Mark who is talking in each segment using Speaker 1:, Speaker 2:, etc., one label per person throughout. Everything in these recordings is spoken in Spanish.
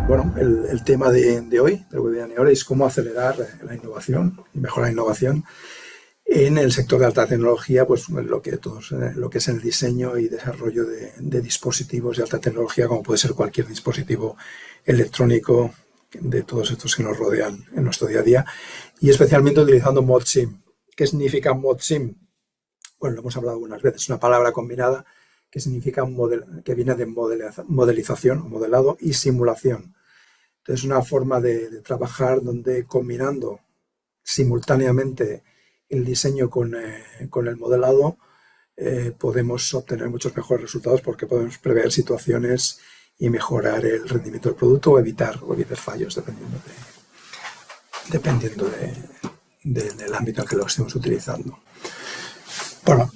Speaker 1: Bueno, el tema de hoy, del webinar de hoy, es cómo acelerar la innovación y mejorar la innovación en el sector de alta tecnología, pues lo que es el diseño y desarrollo de dispositivos de alta tecnología, como puede ser cualquier dispositivo electrónico de todos estos que nos rodean en nuestro día a día, y especialmente utilizando ModSim. ¿Qué significa ModSim? Bueno, lo hemos hablado algunas veces, es una palabra combinada que significa que viene de modelización o modelado y simulación. Entonces, es una forma de trabajar donde combinando simultáneamente el diseño con el modelado podemos obtener muchos mejores resultados porque podemos prever situaciones y mejorar el rendimiento del producto o evitar fallos dependiendo del ámbito en que lo estemos utilizando. Bueno,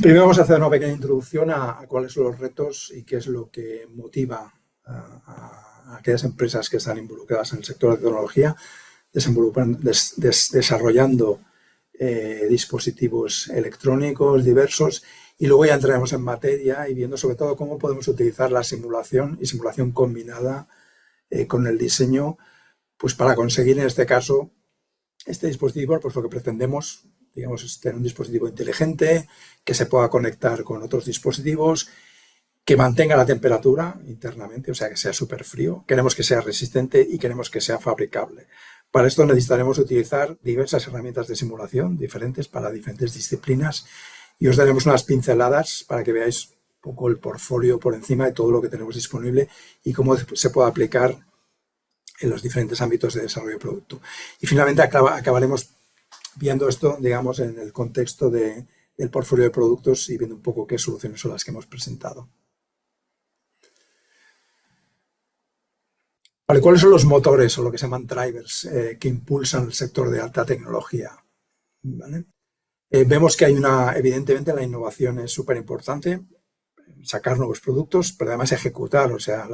Speaker 1: primero vamos a hacer una pequeña introducción a cuáles son los retos y qué es lo que motiva a aquellas empresas que están involucradas en el sector de tecnología, desarrollando dispositivos electrónicos diversos, y luego ya entraremos en materia y viendo sobre todo cómo podemos utilizar la simulación y simulación combinada con el diseño, pues para conseguir en este caso este dispositivo, pues lo que pretendemos, digamos, es tener un dispositivo inteligente que se pueda conectar con otros dispositivos, que mantenga la temperatura internamente, o sea, que sea súper frío. Queremos que sea resistente y queremos que sea fabricable. Para esto necesitaremos utilizar diversas herramientas de simulación diferentes para diferentes disciplinas, y os daremos unas pinceladas para que veáis un poco el portfolio por encima de todo lo que tenemos disponible y cómo se puede aplicar en los diferentes ámbitos de desarrollo de producto. Y finalmente acabaremos viendo esto, digamos, en el contexto del portfolio de productos y viendo un poco qué soluciones son las que hemos presentado. Vale, ¿cuáles son los motores o lo que se llaman drivers que impulsan el sector de alta tecnología? ¿Vale? Vemos que evidentemente la innovación es súper importante, sacar nuevos productos, pero además ejecutar, o sea,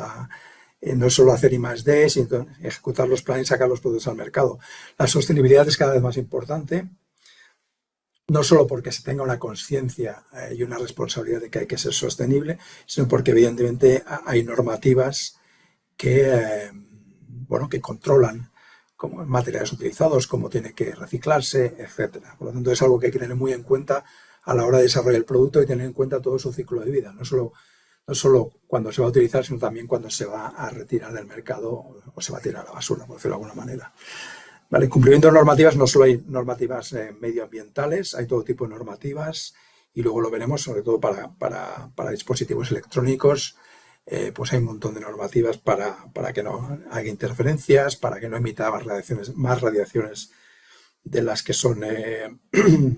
Speaker 1: no es solo hacer I+D, sino ejecutar los planes y sacar los productos al mercado. La sostenibilidad es cada vez más importante, no solo porque se tenga una conciencia y una responsabilidad de que hay que ser sostenible, sino porque evidentemente hay normativas que controlan como materiales utilizados, cómo tiene que reciclarse, etcétera. Por lo tanto, es algo que hay que tener muy en cuenta a la hora de desarrollar el producto y tener en cuenta todo su ciclo de vida, no solo cuando se va a utilizar, sino también cuando se va a retirar del mercado o se va a tirar a la basura, por decirlo de alguna manera. Vale, cumplimiento de normativas, no solo hay normativas medioambientales, hay todo tipo de normativas, y luego lo veremos, sobre todo para dispositivos electrónicos. Pues hay un montón de normativas para que no haya interferencias, para que no emita más radiaciones de las que son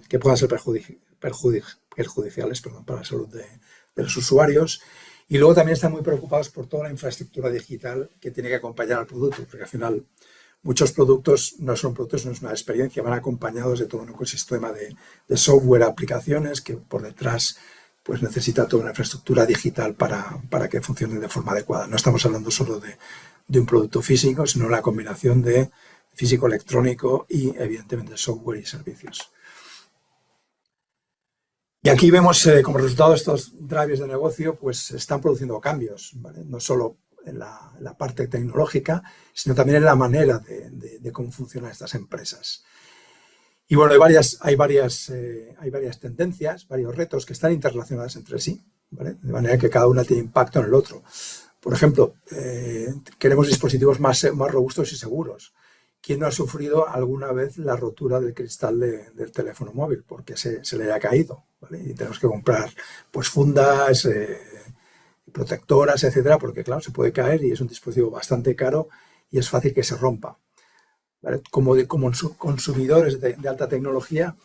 Speaker 1: que puedan ser perjudiciales para la salud de los usuarios. Y luego también están muy preocupados por toda la infraestructura digital que tiene que acompañar al producto, porque al final muchos productos no son productos, no es una experiencia, van acompañados de todo un ecosistema de software, aplicaciones que por detrás pues necesita toda una infraestructura digital para que funcione de forma adecuada. No estamos hablando solo de un producto físico, sino la combinación de físico, electrónico y, evidentemente, software y servicios. Y aquí vemos como resultado estos drivers de negocio, pues están produciendo cambios, ¿vale? No solo en la parte tecnológica, sino también en la manera de cómo funcionan estas empresas. Y bueno, hay varias tendencias, varios retos que están interrelacionados entre sí, ¿vale? De manera que cada una tiene impacto en el otro. Por ejemplo, queremos dispositivos más robustos y seguros. ¿Quién no ha sufrido alguna vez la rotura del cristal del teléfono móvil porque se le haya caído, ¿vale? Y tenemos que comprar pues fundas, protectoras, etcétera, porque claro, se puede caer y es un dispositivo bastante caro y es fácil que se rompa. ¿Vale? Como consumidores de alta tecnología,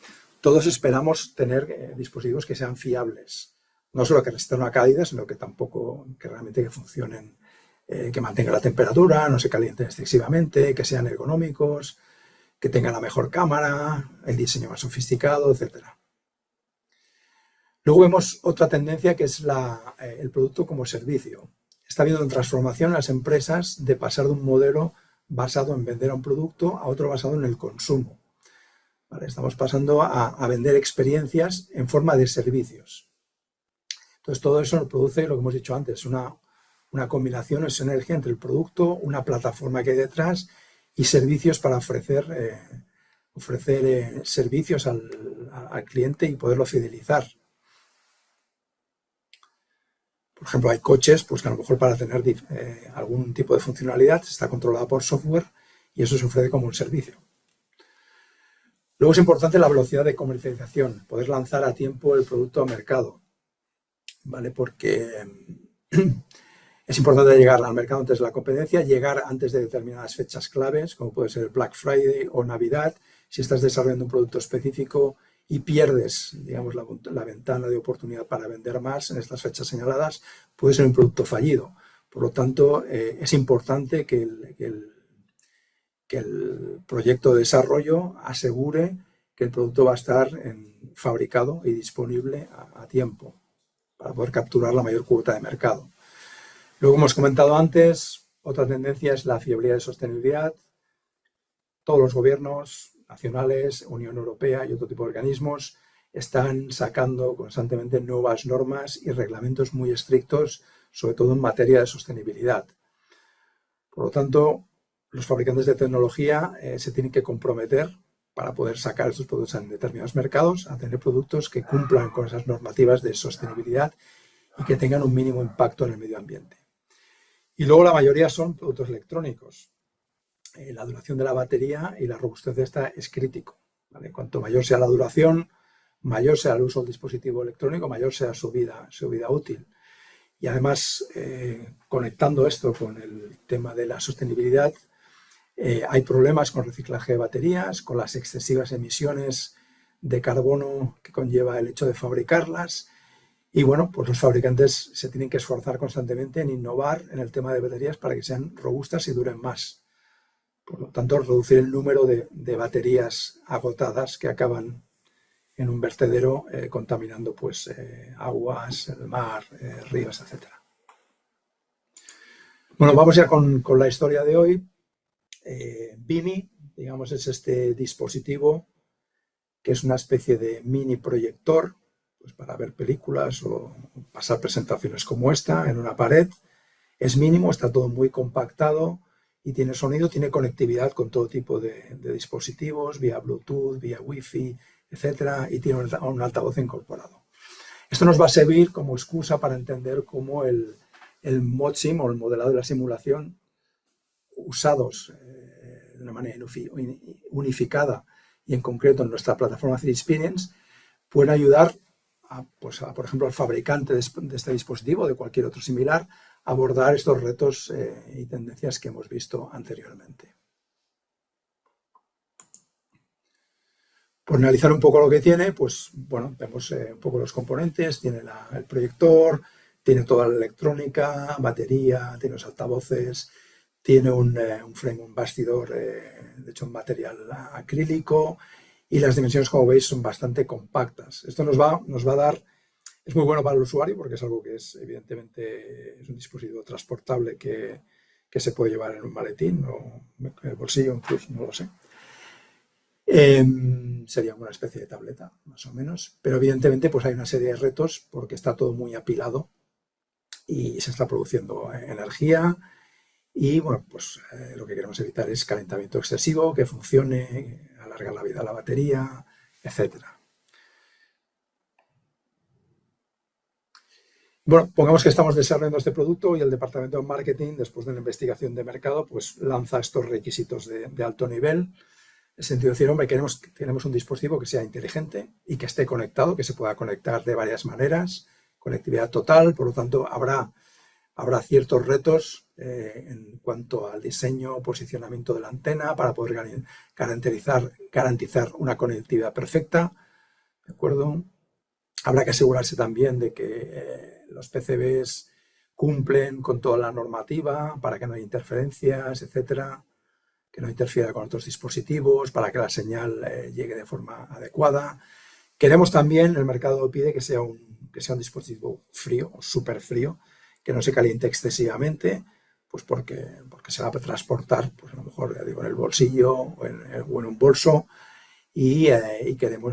Speaker 1: todos esperamos tener dispositivos que sean fiables. No solo que resistan una caída, sino que realmente que funcionen, que mantengan la temperatura, no se calienten excesivamente, que sean ergonómicos, que tengan la mejor cámara, el diseño más sofisticado, etcétera. Luego vemos otra tendencia que es el producto como servicio. Está habiendo una transformación en las empresas de pasar de un modelo basado en vender a un producto a otro basado en el consumo. ¿Vale? Estamos pasando a vender experiencias en forma de servicios. Entonces, todo eso nos produce, lo que hemos dicho antes, una una combinación o sinergia entre el producto, una plataforma que hay detrás y servicios para ofrecer servicios al cliente y poderlo fidelizar. Por ejemplo, hay coches pues, que a lo mejor para tener algún tipo de funcionalidad está controlada por software y eso se ofrece como un servicio. Luego es importante la velocidad de comercialización, poder lanzar a tiempo el producto al mercado, ¿vale? Porque es importante llegar al mercado antes de la competencia, llegar antes de determinadas fechas claves, como puede ser Black Friday o Navidad. Si estás desarrollando un producto específico y pierdes, digamos, la ventana de oportunidad para vender más en estas fechas señaladas, puede ser un producto fallido. Por lo tanto, es importante que el proyecto de desarrollo asegure que el producto va a estar fabricado y disponible a tiempo para poder capturar la mayor cuota de mercado. Luego hemos comentado antes, otra tendencia es la fiabilidad y sostenibilidad. Todos los gobiernos nacionales, Unión Europea y otro tipo de organismos están sacando constantemente nuevas normas y reglamentos muy estrictos, sobre todo en materia de sostenibilidad. Por lo tanto, los fabricantes de tecnología se tienen que comprometer para poder sacar estos productos en determinados mercados a tener productos que cumplan con esas normativas de sostenibilidad y que tengan un mínimo impacto en el medio ambiente. Y luego la mayoría son productos electrónicos. La duración de la batería y la robustez de esta es crítico, ¿vale? Cuanto mayor sea la duración, mayor sea el uso del dispositivo electrónico, mayor sea su vida útil. Y además, conectando esto con el tema de la sostenibilidad, hay problemas con reciclaje de baterías, con las excesivas emisiones de carbono que conlleva el hecho de fabricarlas. Y bueno, pues los fabricantes se tienen que esforzar constantemente en innovar en el tema de baterías para que sean robustas y duren más. Por lo tanto, reducir el número de baterías agotadas que acaban en un vertedero contaminando pues, aguas, el mar, ríos, etc. Bueno, vamos ya con la historia de hoy. Beamy, digamos, es este dispositivo que es una especie de mini proyector pues para ver películas o pasar presentaciones como esta en una pared. Es mínimo, está todo muy compactado y tiene sonido, tiene conectividad con todo tipo de dispositivos, vía Bluetooth, vía Wi-Fi, etcétera, y tiene un altavoz incorporado. Esto nos va a servir como excusa para entender cómo el ModSim o el modelado de la simulación usados de una manera unificada y en concreto en nuestra plataforma 3Experience pueden ayudar por ejemplo, al fabricante de este dispositivo o de cualquier otro similar a abordar estos retos y tendencias que hemos visto anteriormente. Por analizar un poco lo que tiene, pues bueno, vemos un poco los componentes, tiene el proyector, tiene toda la electrónica, batería, tiene los altavoces, tiene un frame, un bastidor, de hecho en material acrílico, y las dimensiones, como veis, son bastante compactas. Esto nos va a dar, es muy bueno para el usuario porque es algo que es, evidentemente, es un dispositivo transportable que se puede llevar en un maletín o en el bolsillo, incluso, no lo sé. Sería una especie de tableta, más o menos. Pero, evidentemente, pues hay una serie de retos porque está todo muy apilado y se está produciendo energía. Y bueno, pues lo que queremos evitar es calentamiento excesivo, que funcione, alargar la vida de la batería, etc. Bueno, pongamos que estamos desarrollando este producto y el departamento de marketing, después de una investigación de mercado, pues lanza estos requisitos de alto nivel. En el sentido de decir, hombre, queremos un dispositivo que sea inteligente y que esté conectado, que se pueda conectar de varias maneras, conectividad total, por lo tanto habrá ciertos retos en cuanto al diseño o posicionamiento de la antena para poder garantizar una conectividad perfecta, ¿de acuerdo? Habrá que asegurarse también de que los PCBs cumplen con toda la normativa para que no haya interferencias, etcétera, que no interfiera con otros dispositivos, para que la señal llegue de forma adecuada. Queremos también, el mercado pide que sea un dispositivo frío o súper frío, que no se caliente excesivamente, pues porque se va a transportar, pues a lo mejor, ya digo, en el bolsillo o en un bolso, y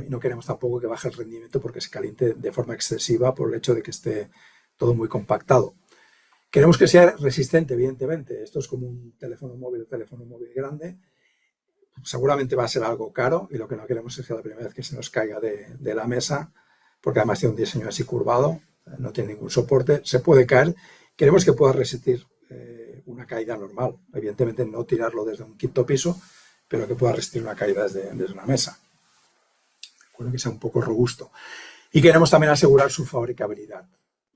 Speaker 1: no queremos tampoco que baje el rendimiento porque se caliente de forma excesiva por el hecho de que esté todo muy compactado. Queremos que sea resistente, evidentemente. Esto es como un teléfono móvil grande. Seguramente va a ser algo caro y lo que no queremos es que la primera vez que se nos caiga de la mesa, porque además tiene un diseño así curvado, no tiene ningún soporte, se puede caer. Queremos que pueda resistir una caída normal. Evidentemente no tirarlo desde un quinto piso, pero que pueda resistir una caída desde una mesa. Recuerdo que sea un poco robusto. Y queremos también asegurar su fabricabilidad.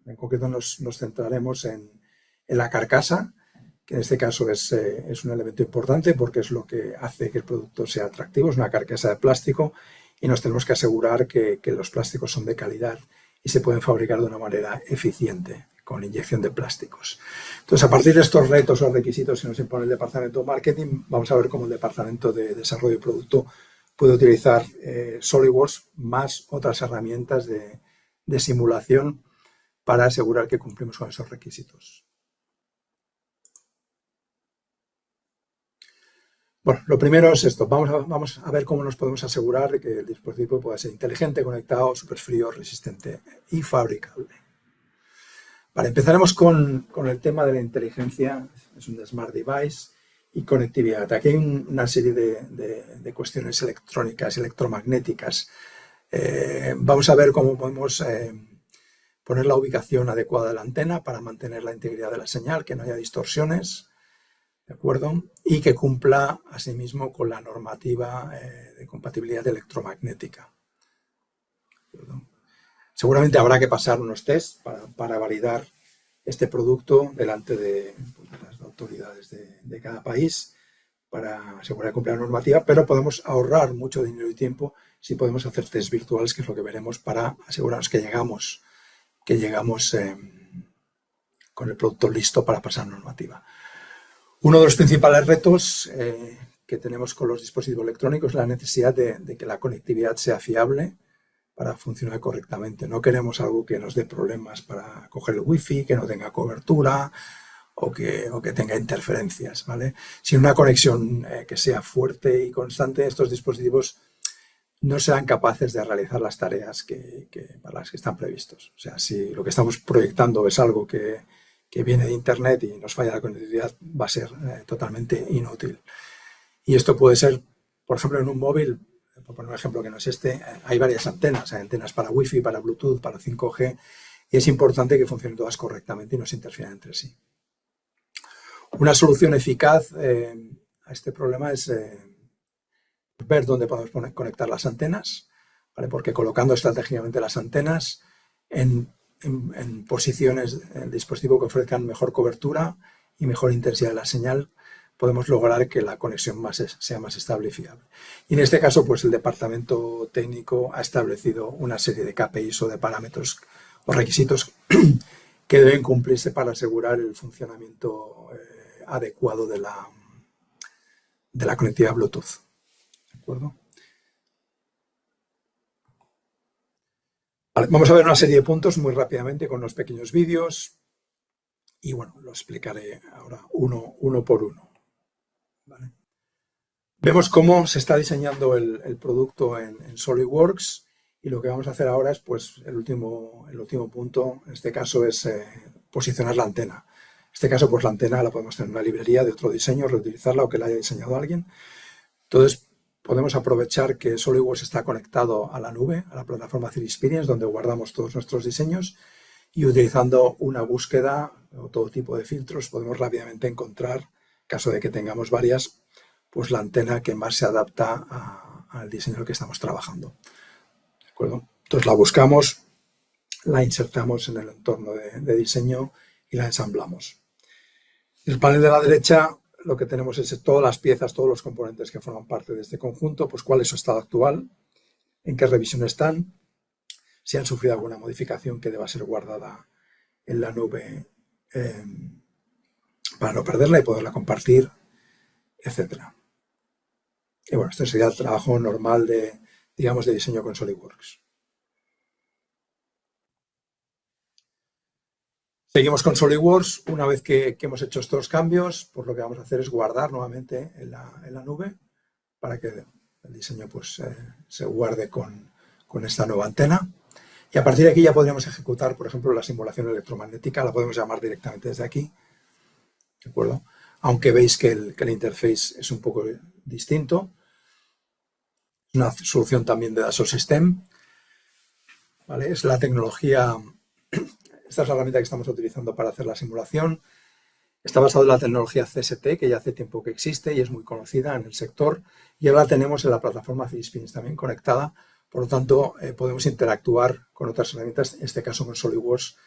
Speaker 1: En concreto nos centraremos en la carcasa, que en este caso es un elemento importante porque es lo que hace que el producto sea atractivo. Es una carcasa de plástico y nos tenemos que asegurar que los plásticos son de calidad y se pueden fabricar de una manera eficiente con inyección de plásticos. Entonces, a partir de estos retos o requisitos que nos impone el departamento de marketing, vamos a ver cómo el departamento de desarrollo de producto puede utilizar SolidWorks más otras herramientas de simulación para asegurar que cumplimos con esos requisitos. Bueno, lo primero es esto. Vamos a ver cómo nos podemos asegurar de que el dispositivo pueda ser inteligente, conectado, súper frío, resistente y fabricable. Vale, empezaremos con el tema de la inteligencia. Es un Smart Device y conectividad. Aquí hay una serie de cuestiones electrónicas, electromagnéticas. Vamos a ver cómo podemos poner la ubicación adecuada de la antena para mantener la integridad de la señal, que no haya distorsiones. ¿De acuerdo? Y que cumpla asimismo con la normativa de compatibilidad electromagnética. ¿De acuerdo? Seguramente habrá que pasar unos tests para validar este producto delante de las autoridades de cada país para asegurar que cumple la normativa, pero podemos ahorrar mucho dinero y tiempo si podemos hacer tests virtuales, que es lo que veremos para asegurarnos que llegamos con el producto listo para pasar normativa. Uno de los principales retos que tenemos con los dispositivos electrónicos es la necesidad de que la conectividad sea fiable para funcionar correctamente. No queremos algo que nos dé problemas para coger el wifi, que no tenga cobertura o que tenga interferencias, ¿vale? Sin una conexión que sea fuerte y constante, estos dispositivos no serán capaces de realizar las tareas para las que están previstos. O sea, si lo que estamos proyectando es algo que viene de Internet y nos falla la conectividad, va a ser totalmente inútil. Y esto puede ser, por ejemplo, en un móvil, por poner un ejemplo que no es este, hay varias antenas. Hay antenas para Wi-Fi, para Bluetooth, para 5G, y es importante que funcionen todas correctamente y no se interfieran entre sí. Una solución eficaz a este problema es ver dónde podemos conectar las antenas, ¿vale? Porque colocando estratégicamente las antenas en posiciones del dispositivo que ofrezcan mejor cobertura y mejor intensidad de la señal, podemos lograr que la conexión sea más estable y fiable. Y en este caso, pues el departamento técnico ha establecido una serie de KPIs o de parámetros o requisitos que deben cumplirse para asegurar el funcionamiento adecuado de la conectividad Bluetooth. ¿De acuerdo? Vale, vamos a ver una serie de puntos muy rápidamente con unos pequeños vídeos y bueno, lo explicaré ahora uno por uno. ¿Vale? Vemos cómo se está diseñando el producto en SolidWorks y lo que vamos a hacer ahora es, pues, el último punto, en este caso es posicionar la antena. En este caso, pues la antena la podemos tener en una librería de otro diseño, reutilizarla o que la haya diseñado alguien. Entonces, podemos aprovechar que SolidWorks está conectado a la nube, a la plataforma CityExperience, donde guardamos todos nuestros diseños, y utilizando una búsqueda o todo tipo de filtros podemos rápidamente encontrar, en caso de que tengamos varias, pues la antena que más se adapta al diseño en el que estamos trabajando. ¿De acuerdo? Entonces la buscamos, la insertamos en el entorno de diseño y la ensamblamos. En el panel de la derecha lo que tenemos es todas las piezas, todos los componentes que forman parte de este conjunto, pues cuál es su estado actual, en qué revisión están, si han sufrido alguna modificación que deba ser guardada en la nube para no perderla y poderla compartir, etc. Y bueno, esto sería el trabajo normal de diseño con SolidWorks. Seguimos con SolidWorks. Una vez que hemos hecho estos cambios, pues lo que vamos a hacer es guardar nuevamente en la nube para que el diseño pues, se guarde con esta nueva antena. Y a partir de aquí ya podríamos ejecutar, por ejemplo, la simulación electromagnética, la podemos llamar directamente desde aquí, ¿de acuerdo? Aunque veis que el interface es un poco distinto. Una solución también de Dassault Systèmes, ¿vale? Es la tecnología, esta es la herramienta que estamos utilizando para hacer la simulación. Está basado en la tecnología CST, que ya hace tiempo que existe y es muy conocida en el sector. Y ahora la tenemos en la plataforma Fitspins también conectada. Por lo tanto, podemos interactuar con otras herramientas, en este caso con SolidWorks,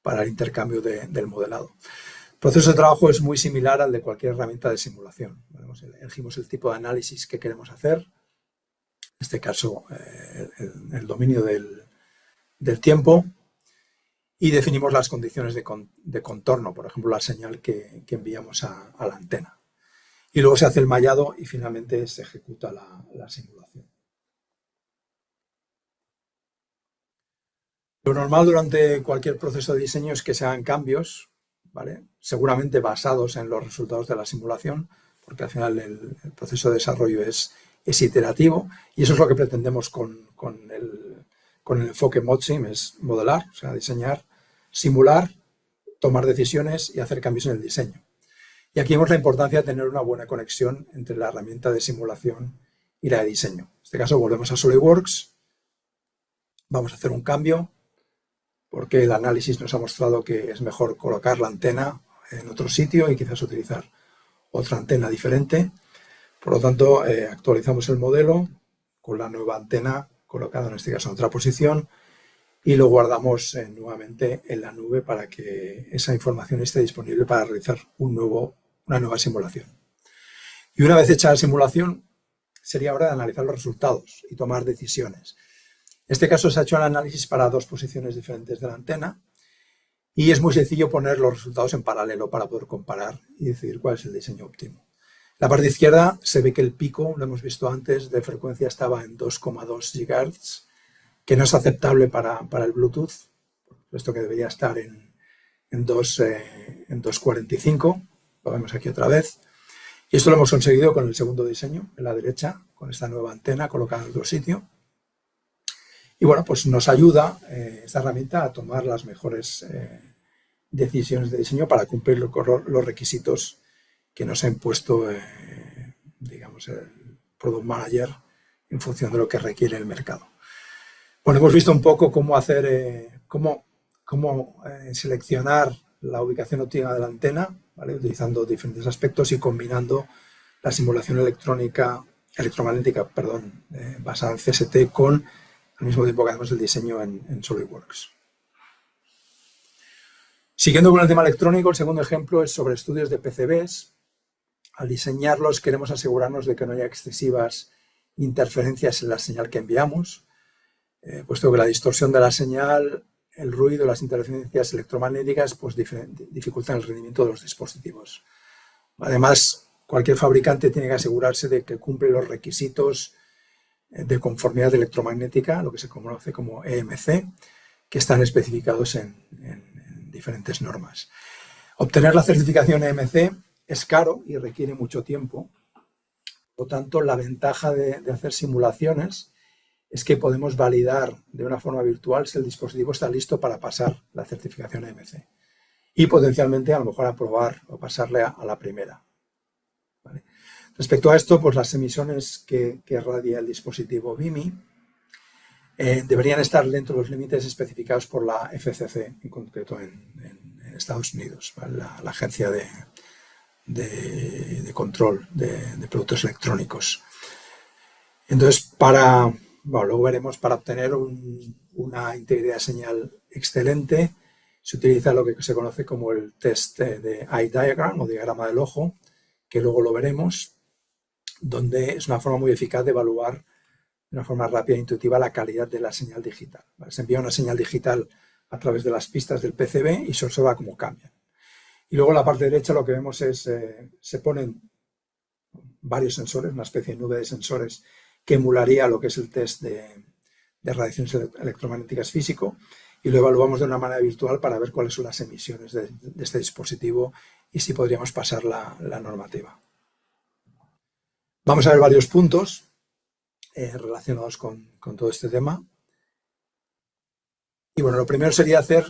Speaker 1: para el intercambio del modelado. El proceso de trabajo es muy similar al de cualquier herramienta de simulación. Elegimos el tipo de análisis que queremos hacer, en este caso el dominio del tiempo, y definimos las condiciones de contorno, por ejemplo, la señal que enviamos a la antena. Y luego se hace el mallado y finalmente se ejecuta la simulación. Lo normal durante cualquier proceso de diseño es que se hagan cambios, ¿vale? Seguramente basados en los resultados de la simulación, porque al final el proceso de desarrollo es iterativo y eso es lo que pretendemos con el enfoque ModSim, es modelar, o sea, diseñar, simular, tomar decisiones y hacer cambios en el diseño. Y aquí vemos la importancia de tener una buena conexión entre la herramienta de simulación y la de diseño. En este caso volvemos a SolidWorks, vamos a hacer un cambio, porque el análisis nos ha mostrado que es mejor colocar la antena en otro sitio y quizás utilizar otra antena diferente. Por lo tanto, actualizamos el modelo con la nueva antena colocada en este caso en otra posición y lo guardamos nuevamente en la nube para que esa información esté disponible para realizar una nueva simulación. Y una vez hecha la simulación, sería hora de analizar los resultados y tomar decisiones. En este caso se ha hecho el análisis para dos posiciones diferentes de la antena y es muy sencillo poner los resultados en paralelo para poder comparar y decidir cuál es el diseño óptimo. En la parte izquierda se ve que el pico, lo hemos visto antes, de frecuencia estaba en 2,2 GHz, que no es aceptable para el Bluetooth, puesto que debería estar en 2,45, lo vemos aquí otra vez. Y esto lo hemos conseguido con el segundo diseño, en la derecha, con esta nueva antena colocada en otro sitio. Y bueno, pues nos ayuda esta herramienta a tomar las mejores decisiones de diseño para cumplir los requisitos que nos ha impuesto, digamos, el Product Manager en función de lo que requiere el mercado. Bueno, hemos visto un poco cómo hacer, cómo seleccionar la ubicación óptima de la antena, ¿vale? Utilizando diferentes aspectos y combinando la simulación electromagnética, basada en CST con al mismo tiempo que hacemos el diseño en SolidWorks. Siguiendo con el tema electrónico, el segundo ejemplo es sobre estudios de PCBs. Al diseñarlos queremos asegurarnos de que no haya excesivas interferencias en la señal que enviamos, puesto que la distorsión de la señal, el ruido, las interferencias electromagnéticas pues dificultan el rendimiento de los dispositivos. Además, cualquier fabricante tiene que asegurarse de que cumple los requisitos de conformidad electromagnética, lo que se conoce como EMC, que están especificados en diferentes normas. Obtener la certificación EMC es caro y requiere mucho tiempo. Por lo tanto, la ventaja de hacer simulaciones es que podemos validar de una forma virtual si el dispositivo está listo para pasar la certificación EMC y potencialmente a lo mejor aprobar o pasarle a la primera. ¿Vale? Respecto a esto, pues las emisiones que irradia el dispositivo BIMI deberían estar dentro de los límites especificados por la FCC, en concreto en Estados Unidos, ¿vale? la Agencia de Control de Productos Electrónicos. Entonces, luego veremos, para obtener una integridad de señal excelente, se utiliza lo que se conoce como el test de eye diagram o diagrama del ojo, que luego lo veremos, donde es una forma muy eficaz de evaluar de una forma rápida e intuitiva la calidad de la señal digital. ¿Vale? Se envía una señal digital a través de las pistas del PCB y se observa cómo cambian. Y luego en la parte derecha lo que vemos es, se ponen varios sensores, una especie de nube de sensores que emularía lo que es el test de radiaciones electromagnéticas físico y lo evaluamos de una manera virtual para ver cuáles son las emisiones de este dispositivo y si podríamos pasar la normativa. Vamos a ver varios puntos relacionados con todo este tema. Y bueno, lo primero sería hacer,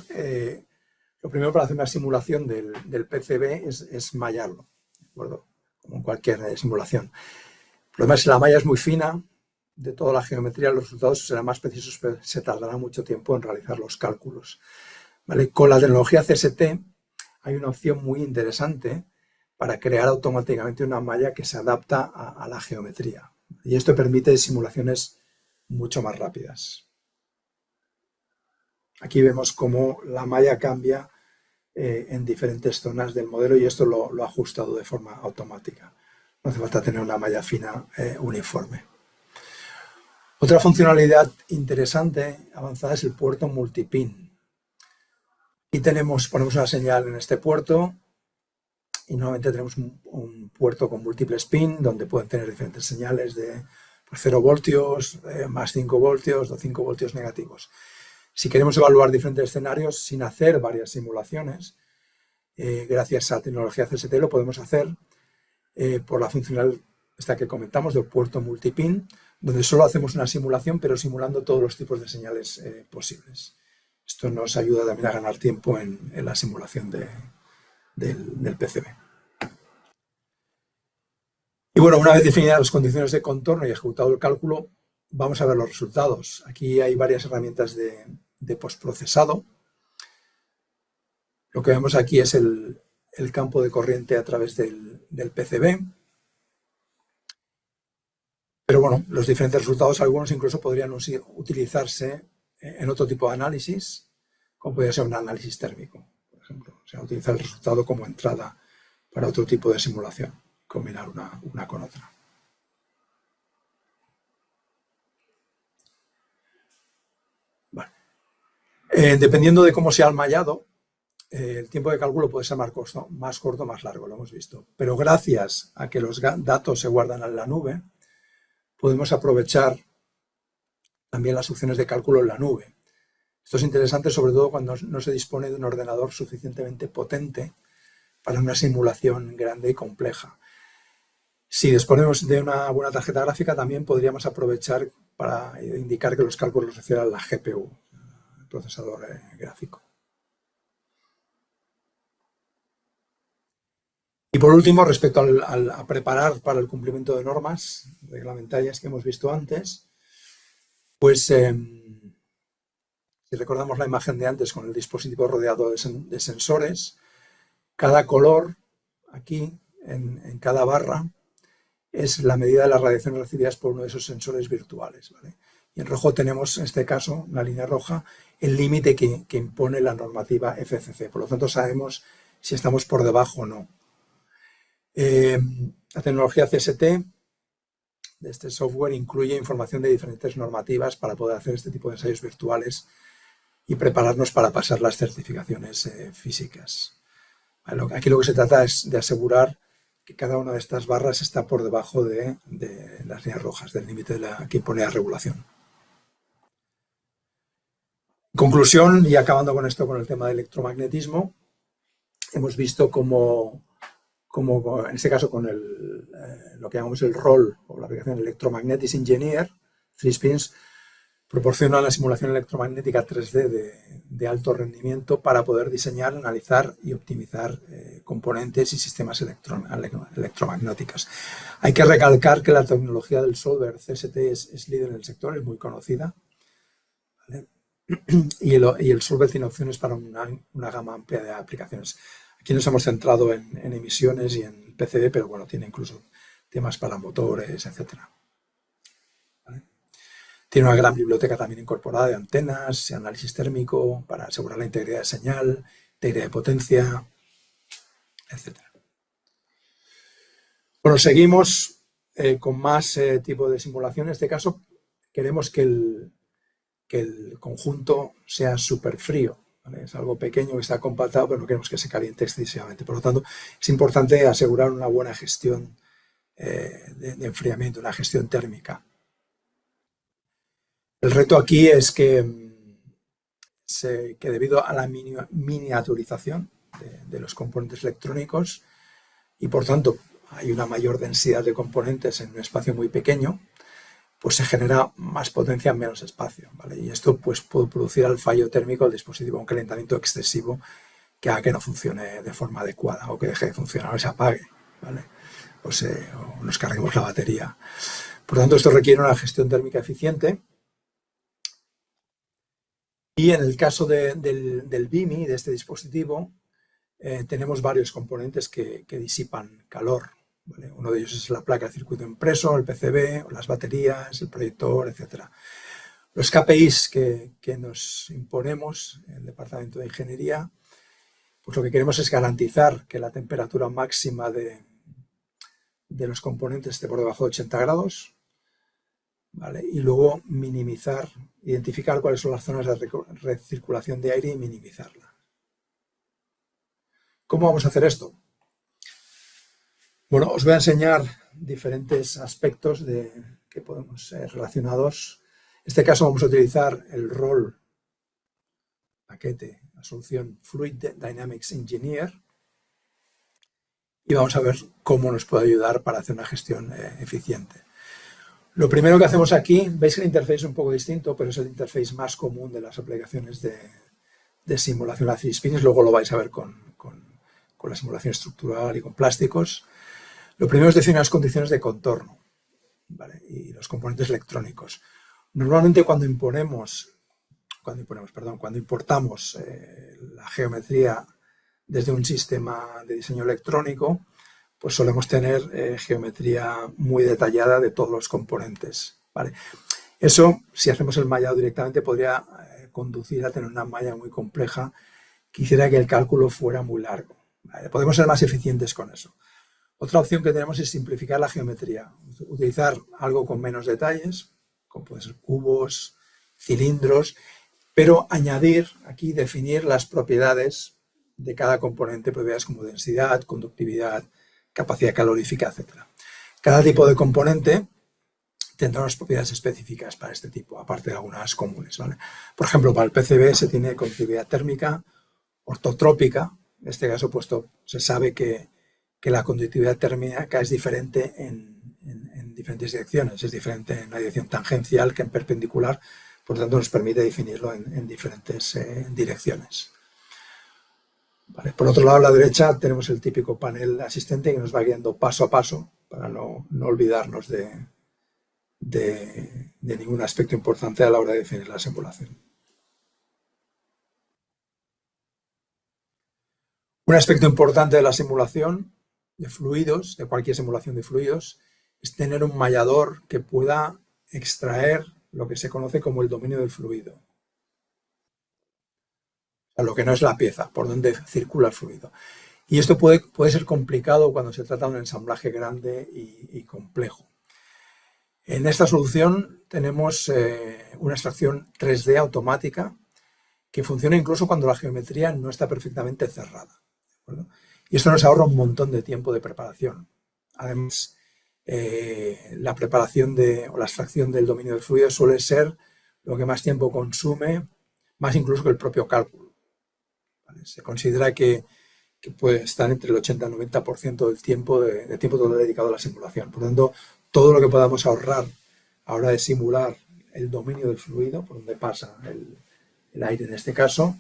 Speaker 1: lo primero para hacer una simulación del PCB es mallarlo, ¿de acuerdo? Como en cualquier simulación. El problema es que la malla es muy fina, de toda la geometría los resultados serán más precisos, pero se tardará mucho tiempo en realizar los cálculos. ¿Vale? Con la tecnología CST hay una opción muy interesante para crear automáticamente una malla que se adapta a la geometría. Y esto permite simulaciones mucho más rápidas. Aquí vemos cómo la malla cambia en diferentes zonas del modelo y esto lo ha ajustado de forma automática. No hace falta tener una malla fina uniforme. Otra funcionalidad interesante avanzada es el puerto multipin. Aquí ponemos una señal en este puerto y nuevamente tenemos un puerto con múltiples pin donde pueden tener diferentes señales de 0 voltios, más 5 voltios o 5 voltios negativos. Si queremos evaluar diferentes escenarios sin hacer varias simulaciones, gracias a la tecnología CST lo podemos hacer por la funcionalidad esta que comentamos del puerto multipin, donde solo hacemos una simulación, pero simulando todos los tipos de señales posibles. Esto nos ayuda también a ganar tiempo en la simulación del PCB. Y bueno, una vez definidas las condiciones de contorno y ejecutado el cálculo, vamos a ver los resultados. Aquí hay varias herramientas de postprocesado. Lo que vemos aquí es el campo de corriente a través del PCB. Pero bueno, los diferentes resultados, algunos incluso podrían utilizarse en otro tipo de análisis, como podría ser un análisis térmico, por ejemplo. O sea, utilizar el resultado como entrada para otro tipo de simulación, combinar una con otra. Vale. Dependiendo de cómo sea el mallado, el tiempo de cálculo puede ser más corto o más largo, lo hemos visto. Pero gracias a que los datos se guardan en la nube, podemos aprovechar también las opciones de cálculo en la nube. Esto es interesante sobre todo cuando no se dispone de un ordenador suficientemente potente para una simulación grande y compleja. Si disponemos de una buena tarjeta gráfica, también podríamos aprovechar para indicar que los cálculos los hiciera la GPU, el procesador gráfico. Y por último, respecto a preparar para el cumplimiento de normas reglamentarias que hemos visto antes, pues si recordamos la imagen de antes con el dispositivo rodeado de sensores, cada color aquí en cada barra es la medida de las radiaciones recibidas por uno de esos sensores virtuales, ¿vale? Y en rojo tenemos, en este caso, una línea roja, el límite que impone la normativa FCC. Por lo tanto, sabemos si estamos por debajo o no. La tecnología CST de este software incluye información de diferentes normativas para poder hacer este tipo de ensayos virtuales y prepararnos para pasar las certificaciones físicas. Aquí lo que se trata es de asegurar que cada una de estas barras está por debajo de las líneas rojas, del límite que impone la regulación. En conclusión, y acabando con esto, con el tema del electromagnetismo, hemos visto cómo en este caso con lo que llamamos el rol o la aplicación Electromagnetic Engineer, 3Spins, proporciona la simulación electromagnética 3D de alto rendimiento para poder diseñar, analizar y optimizar componentes y sistemas electromagnéticos. Hay que recalcar que la tecnología del solver CST es líder en el sector, es muy conocida, ¿vale? Y el solver tiene opciones para una gama amplia de aplicaciones. Aquí nos hemos centrado en emisiones y en PCB, pero bueno, tiene incluso temas para motores, etcétera. ¿Vale? Tiene una gran biblioteca también incorporada de antenas, análisis térmico para asegurar la integridad de señal, integridad de potencia, etcétera. Bueno, seguimos con más tipo de simulación. En este caso, queremos que el conjunto sea súper frío. ¿Vale? Es algo pequeño que está compactado, pero no queremos que se caliente excesivamente. Por lo tanto, es importante asegurar una buena gestión de enfriamiento, una gestión térmica. El reto aquí es que debido a la miniaturización de los componentes electrónicos y por tanto hay una mayor densidad de componentes en un espacio muy pequeño, pues se genera más potencia en menos espacio, ¿vale? Y esto pues puede producir el fallo térmico del dispositivo, un calentamiento excesivo que haga que no funcione de forma adecuada o que deje de funcionar o se apague, ¿vale? O nos carguemos la batería. Por lo tanto, esto requiere una gestión térmica eficiente. Y en el caso del BIMI, de este dispositivo, tenemos varios componentes que disipan calor, ¿vale? Uno de ellos es la placa de circuito impreso, el PCB, las baterías, el proyector, etc. Los KPIs que nos imponemos en el Departamento de Ingeniería, pues lo que queremos es garantizar que la temperatura máxima de los componentes esté por debajo de 80 grados, ¿vale? Y luego identificar cuáles son las zonas de recirculación de aire y minimizarla. ¿Cómo vamos a hacer esto? Bueno, os voy a enseñar diferentes aspectos que podemos ser relacionados. En este caso vamos a utilizar el rol, paquete, la solución Fluid Dynamics Engineer, y vamos a ver cómo nos puede ayudar para hacer una gestión eficiente. Lo primero que hacemos aquí, veis que el interface es un poco distinto, pero es el interface más común de las aplicaciones de simulación a 3D Spinning. Luego lo vais a ver con la simulación estructural y con plásticos. Lo primero es definir las condiciones de contorno, ¿vale? Y los componentes electrónicos. Normalmente cuando importamos la geometría desde un sistema de diseño electrónico, pues solemos tener geometría muy detallada de todos los componentes, ¿vale? Eso, si hacemos el mallado directamente, podría conducir a tener una malla muy compleja que hiciera que el cálculo fuera muy largo, ¿vale? Podemos ser más eficientes con eso. Otra opción que tenemos es simplificar la geometría, utilizar algo con menos detalles, como pueden ser cubos, cilindros, pero definir las propiedades de cada componente, propiedades como densidad, conductividad, capacidad calorífica, etc. Cada tipo de componente tendrá unas propiedades específicas para este tipo, aparte de algunas comunes, ¿vale? Por ejemplo, para el PCB se tiene conductividad térmica, ortotrópica. En este caso, se sabe que la conductividad térmica es diferente en diferentes direcciones. Es diferente en la dirección tangencial que en perpendicular, por lo tanto nos permite definirlo en diferentes direcciones. Vale. Por otro lado, a la derecha tenemos el típico panel asistente que nos va guiando paso a paso para no olvidarnos de ningún aspecto importante a la hora de definir la simulación. Un aspecto importante de la simulación de fluidos, de cualquier simulación de fluidos, es tener un mallador que pueda extraer lo que se conoce como el dominio del fluido. O sea, lo que no es la pieza, por donde circula el fluido. Y esto puede ser complicado cuando se trata de un ensamblaje grande y complejo. En esta solución tenemos una extracción 3D automática que funciona incluso cuando la geometría no está perfectamente cerrada, ¿de acuerdo? Y esto nos ahorra un montón de tiempo de preparación. Además, la preparación o la extracción del dominio del fluido suele ser lo que más tiempo consume, más incluso que el propio cálculo, ¿vale? Se considera que puede estar entre el 80 y el 90% del tiempo total dedicado a la simulación. Por lo tanto, todo lo que podamos ahorrar a la hora de simular el dominio del fluido, por donde pasa el aire en este caso,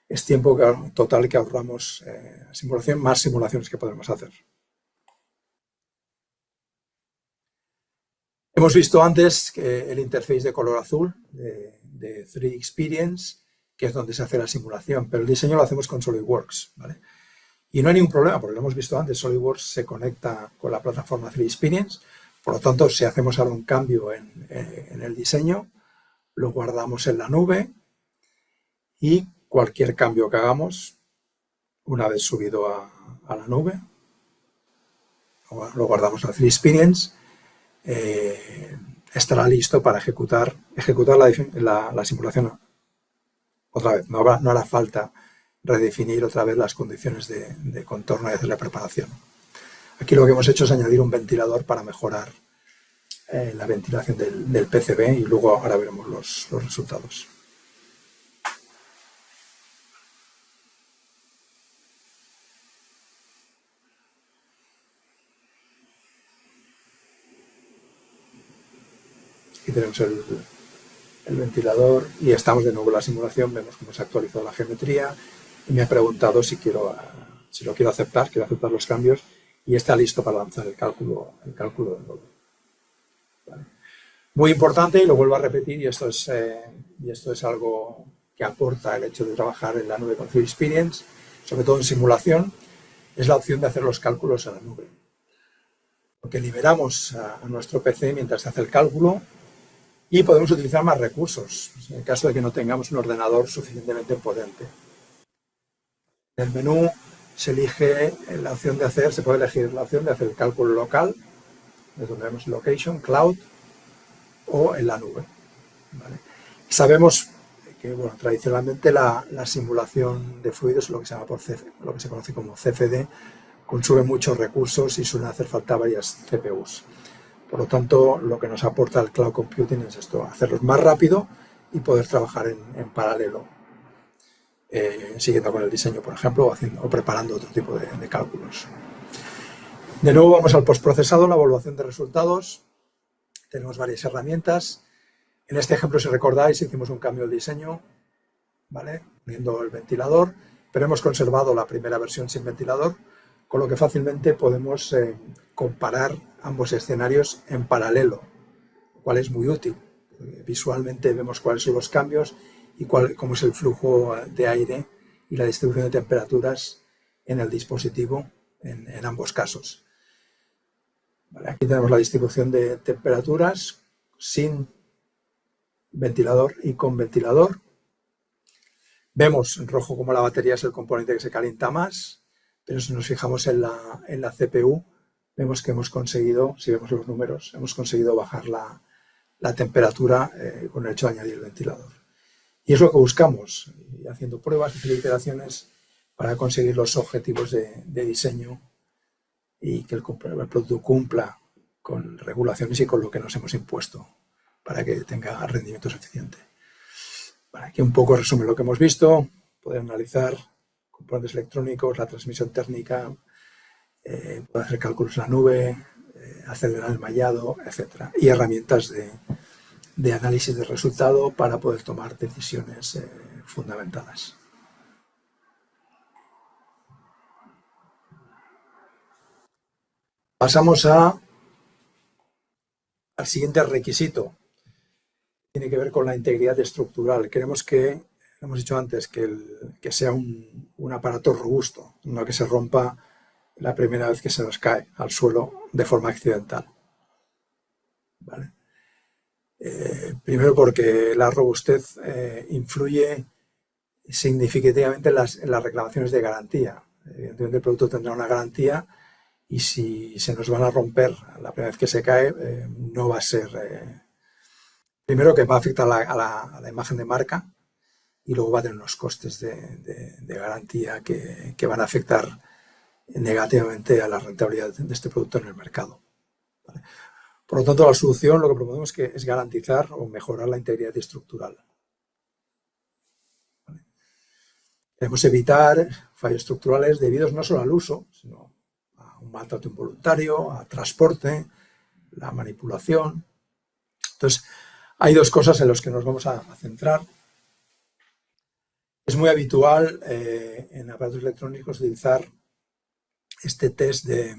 Speaker 1: es tiempo total que ahorramos simulación, más simulaciones que podemos hacer. Hemos visto antes que el interface de color azul de 3D Experience, que es donde se hace la simulación, pero el diseño lo hacemos con SolidWorks, ¿vale? Y no hay ningún problema, porque lo hemos visto antes, SolidWorks se conecta con la plataforma 3D Experience, por lo tanto, si hacemos ahora un cambio en el diseño, lo guardamos en la nube y cualquier cambio que hagamos, una vez subido a la nube, lo guardamos en la 3D Experience, estará listo para ejecutar la simulación otra vez. No hará falta redefinir otra vez las condiciones de contorno y hacer la preparación. Aquí lo que hemos hecho es añadir un ventilador para mejorar la ventilación del PCB y luego ahora veremos los resultados. Aquí tenemos el ventilador y estamos de nuevo en la simulación, vemos cómo se ha actualizado la geometría y me ha preguntado si lo quiero aceptar los cambios y está listo para lanzar el cálculo de nuevo. ¿Vale? Muy importante, y lo vuelvo a repetir, y esto es algo que aporta el hecho de trabajar en la nube con Theory Experience, sobre todo en simulación, es la opción de hacer los cálculos en la nube. Porque liberamos a nuestro PC mientras se hace el cálculo y podemos utilizar más recursos, en el caso de que no tengamos un ordenador suficientemente potente. En el menú se puede elegir la opción de hacer el cálculo local, desde donde vemos Location, Cloud, o en la nube. ¿Vale? Sabemos que tradicionalmente la simulación de fluidos, lo que se conoce como CFD, consume muchos recursos y suelen hacer falta varias CPUs. Por lo tanto, lo que nos aporta el cloud computing es esto, hacerlos más rápido y poder trabajar en paralelo, siguiendo con el diseño, por ejemplo, o preparando otro tipo de cálculos. De nuevo vamos al postprocesado, la evaluación de resultados. Tenemos varias herramientas. En este ejemplo, si recordáis, hicimos un cambio de diseño, ¿vale? Poniendo el ventilador, pero hemos conservado la primera versión sin ventilador, con lo que fácilmente podemos comparar ambos escenarios en paralelo, lo cual es muy útil. Visualmente vemos cuáles son los cambios y cómo es el flujo de aire y la distribución de temperaturas en el dispositivo en ambos casos. Vale, aquí tenemos la distribución de temperaturas sin ventilador y con ventilador. Vemos en rojo cómo la batería es el componente que se calienta más, pero si nos fijamos en la CPU, vemos que hemos conseguido, si vemos los números, hemos conseguido bajar la temperatura con el hecho de añadir el ventilador. Y es lo que buscamos, haciendo pruebas y iteraciones para conseguir los objetivos de diseño y que el producto cumpla con regulaciones y con lo que nos hemos impuesto para que tenga rendimiento suficiente. Bueno, aquí un poco resume lo que hemos visto, poder analizar componentes electrónicos, la transmisión térmica, poder hacer cálculos en la nube, acelerar el mallado, etc. Y herramientas de análisis de resultado para poder tomar decisiones fundamentadas. Pasamos al siguiente requisito. Tiene que ver con la integridad estructural. Queremos que, lo hemos dicho antes, que sea un aparato robusto, no que se rompa la primera vez que se nos cae al suelo de forma accidental. ¿Vale? Primero porque la robustez influye significativamente en las reclamaciones de garantía. Evidentemente el producto tendrá una garantía y si se nos van a romper la primera vez que se cae, no va a ser... primero que va a afectar a la imagen de marca y luego va a tener unos costes de garantía que van a afectar negativamente a la rentabilidad de este producto en el mercado. ¿Vale? Por lo tanto, la solución, lo que proponemos es garantizar o mejorar la integridad estructural. ¿Vale? Queremos evitar fallos estructurales debidos no solo al uso, sino a un maltrato involuntario, a transporte, la manipulación. Entonces, hay dos cosas en las que nos vamos a centrar. Es muy habitual en aparatos electrónicos utilizar este test de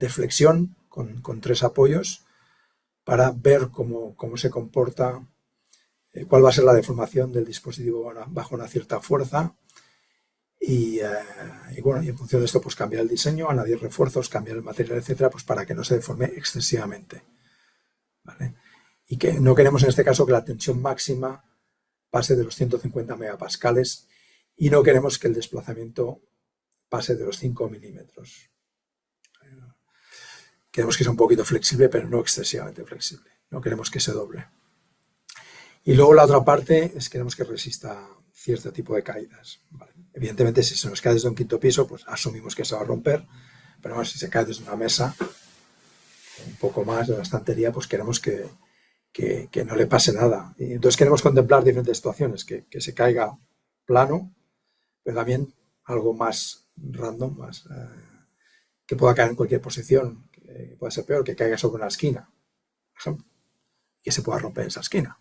Speaker 1: flexión con 3 apoyos para ver cómo se comporta, cuál va a ser la deformación del dispositivo bajo una cierta fuerza y en función de esto pues cambiar el diseño, añadir refuerzos, cambiar el material, etcétera, pues para que no se deforme excesivamente. ¿Vale? Y que no queremos en este caso que la tensión máxima pase de los 150 megapascales y no queremos que el desplazamiento pase de los 5 milímetros. Queremos que sea un poquito flexible, pero no excesivamente flexible. No queremos que se doble. Y luego la otra parte es que queremos que resista cierto tipo de caídas. ¿Vale? Evidentemente, si se nos cae desde un 5.º piso, pues asumimos que se va a romper. Pero bueno, si se cae desde una mesa, un poco más de la estantería, pues queremos que no le pase nada. Y entonces queremos contemplar diferentes situaciones, que se caiga plano, pero también algo más random, que pueda caer en cualquier posición, que pueda ser peor, que caiga sobre una esquina. ejemplo, que se pueda romper esa esquina.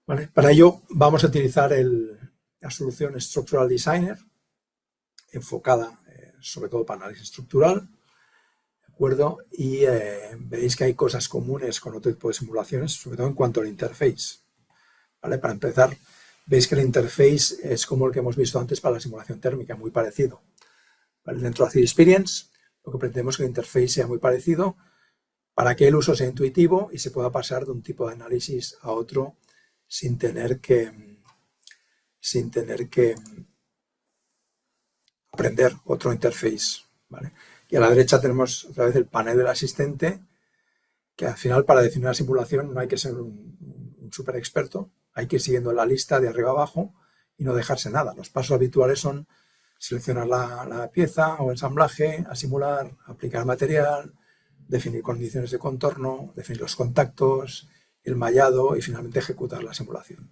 Speaker 1: ¿Vale? Para ello vamos a utilizar la solución Structural Designer, enfocada sobre todo para análisis estructural, ¿de acuerdo? Y veréis que hay cosas comunes con otro tipo de simulaciones, sobre todo en cuanto al interface. ¿Vale? Para empezar, veis que el interface es como el que hemos visto antes para la simulación térmica, muy parecido. ¿Vale? Dentro de Acid Experience, lo que pretendemos es que el interface sea muy parecido para que el uso sea intuitivo y se pueda pasar de un tipo de análisis a otro sin tener que aprender otro interface. ¿Vale? Y a la derecha tenemos otra vez el panel del asistente, que al final para definir una simulación no hay que ser un súper experto, hay que ir siguiendo la lista de arriba abajo y no dejarse nada. Los pasos habituales son seleccionar la pieza o ensamblaje, simular, aplicar material, definir condiciones de contorno, definir los contactos, el mallado y finalmente ejecutar la simulación.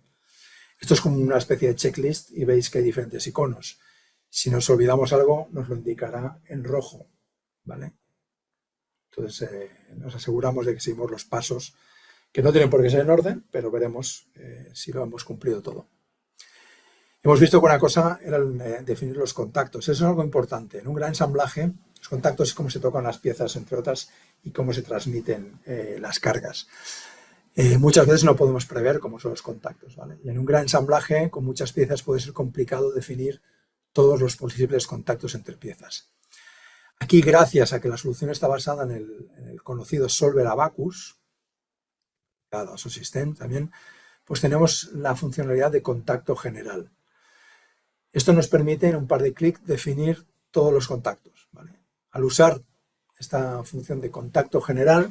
Speaker 1: Esto es como una especie de checklist y veis que hay diferentes iconos. Si nos olvidamos algo, nos lo indicará en rojo, ¿vale? Entonces, nos aseguramos de que seguimos los pasos, que no tienen por qué ser en orden, pero veremos si lo hemos cumplido todo. Hemos visto que una cosa era definir los contactos. Eso es algo importante. En un gran ensamblaje, los contactos es cómo se tocan las piezas, entre otras, y cómo se transmiten las cargas. Muchas veces no podemos prever cómo son los contactos, ¿vale? Y en un gran ensamblaje, con muchas piezas, puede ser complicado definir todos los posibles contactos entre piezas. Aquí, gracias a que la solución está basada en el conocido Solver Abaqus, dado a su sistema también, pues tenemos la funcionalidad de contacto general. Esto nos permite en un par de clics definir todos los contactos, ¿vale? Al usar esta función de contacto general,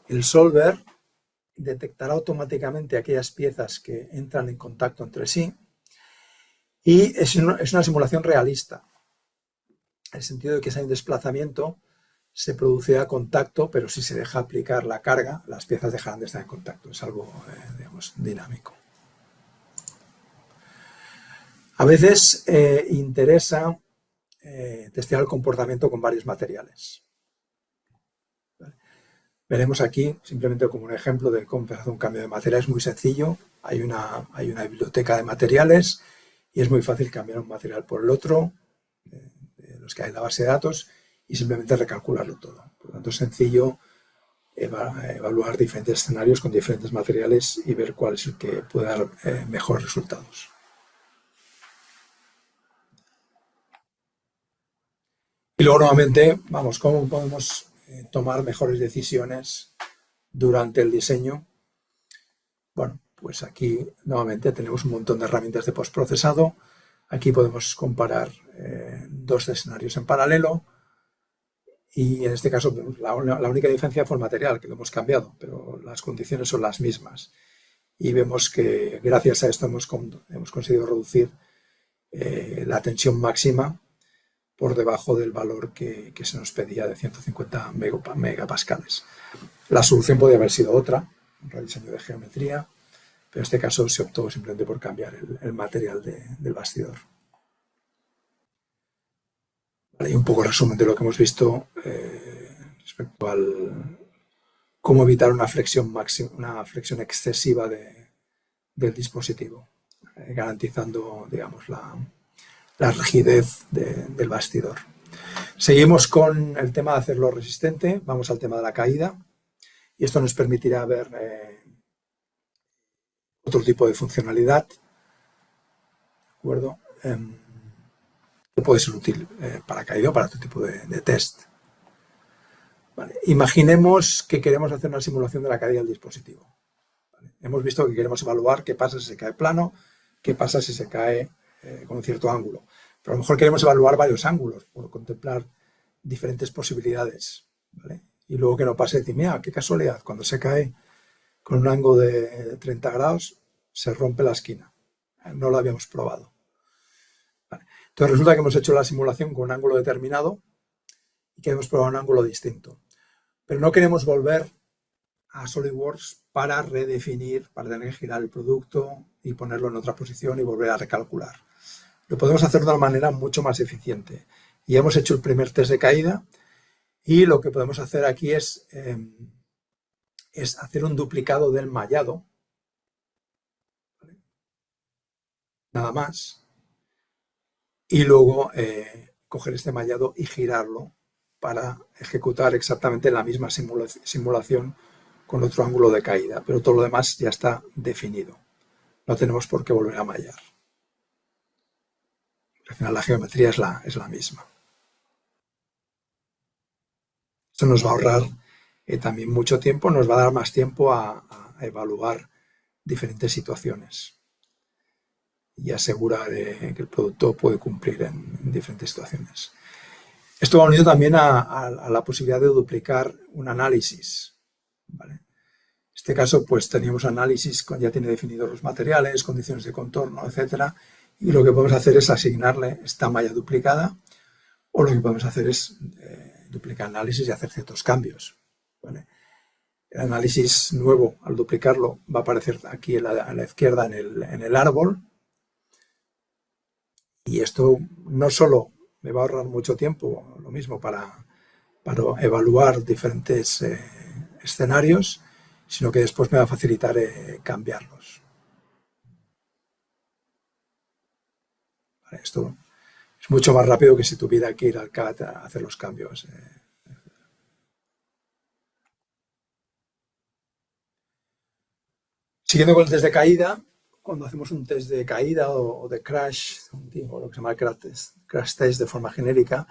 Speaker 1: el solver detectará automáticamente aquellas piezas que entran en contacto entre sí y es una simulación realista, en el sentido de que si hay un desplazamiento se producirá contacto, pero si se deja aplicar la carga, las piezas dejarán de estar en contacto. Es algo, digamos, dinámico. A veces interesa testear el comportamiento con varios materiales. ¿Vale? Veremos aquí, simplemente como un ejemplo de cómo hacer un cambio de material. Es muy sencillo. Hay una biblioteca de materiales y es muy fácil cambiar un material por el otro, de los que hay en la base de datos, y simplemente recalcularlo todo. Por lo tanto, es sencillo evaluar diferentes escenarios con diferentes materiales y ver cuál es el que puede dar mejores resultados. Y luego, nuevamente, vamos, ¿cómo podemos tomar mejores decisiones durante el diseño? Bueno, pues aquí, nuevamente, tenemos un montón de herramientas de postprocesado. Aquí podemos comparar dos escenarios en paralelo. Y en este caso, la única diferencia fue el material, que lo hemos cambiado, pero las condiciones son las mismas. Y vemos que gracias a esto hemos conseguido reducir la tensión máxima por debajo del valor que se nos pedía de 150 megapascales. La solución podría haber sido otra, un rediseño de geometría, pero en este caso se optó simplemente por cambiar el material del bastidor. Vale, y un poco resumen de lo que hemos visto respecto al cómo evitar una flexión excesiva del dispositivo, garantizando, digamos, la rigidez del bastidor. Seguimos con el tema de hacerlo resistente. Vamos al tema de la caída. Y esto nos permitirá ver otro tipo de funcionalidad. ¿De acuerdo? Que puede ser útil para caída o para otro tipo de test. Vale. Imaginemos que queremos hacer una simulación de la caída del dispositivo. Vale. Hemos visto que queremos evaluar qué pasa si se cae plano, qué pasa si se cae con un cierto ángulo. Pero a lo mejor queremos evaluar varios ángulos por contemplar diferentes posibilidades. ¿Vale? Y luego que no pase decir, mira, qué casualidad, cuando se cae con un ángulo de 30 grados se rompe la esquina. No lo habíamos probado. Vale. Entonces resulta que hemos hecho la simulación con un ángulo determinado y queremos probar un ángulo distinto. Pero no queremos volver a SolidWorks para redefinir, para tener que girar el producto y ponerlo en otra posición y volver a recalcular. Lo podemos hacer de una manera mucho más eficiente. Y hemos hecho el primer test de caída y lo que podemos hacer aquí es es hacer un duplicado del mallado, ¿vale? Nada más, y luego coger este mallado y girarlo para ejecutar exactamente la misma simulación con otro ángulo de caída, pero todo lo demás ya está definido. No tenemos por qué volver a mallar. Al final la geometría es la misma. Esto nos va a ahorrar también mucho tiempo, nos va a dar más tiempo a evaluar diferentes situaciones y asegurar que el producto puede cumplir en diferentes situaciones. Esto va unido también a la posibilidad de duplicar un análisis, ¿vale? En este caso, pues teníamos análisis, ya tiene definidos los materiales, condiciones de contorno, etcétera, y lo que podemos hacer es asignarle esta malla duplicada, o lo que podemos hacer es duplicar análisis y hacer ciertos cambios, ¿vale? El análisis nuevo, al duplicarlo, va a aparecer aquí a la izquierda en el árbol, y esto no solo me va a ahorrar mucho tiempo, lo mismo para evaluar diferentes escenarios, sino que después me va a facilitar cambiarlos. Vale, esto es mucho más rápido que si tuviera que ir al CAD a hacer los cambios. Siguiendo con el test de caída, cuando hacemos un test de caída o de crash, o lo que se llama crash test de forma genérica,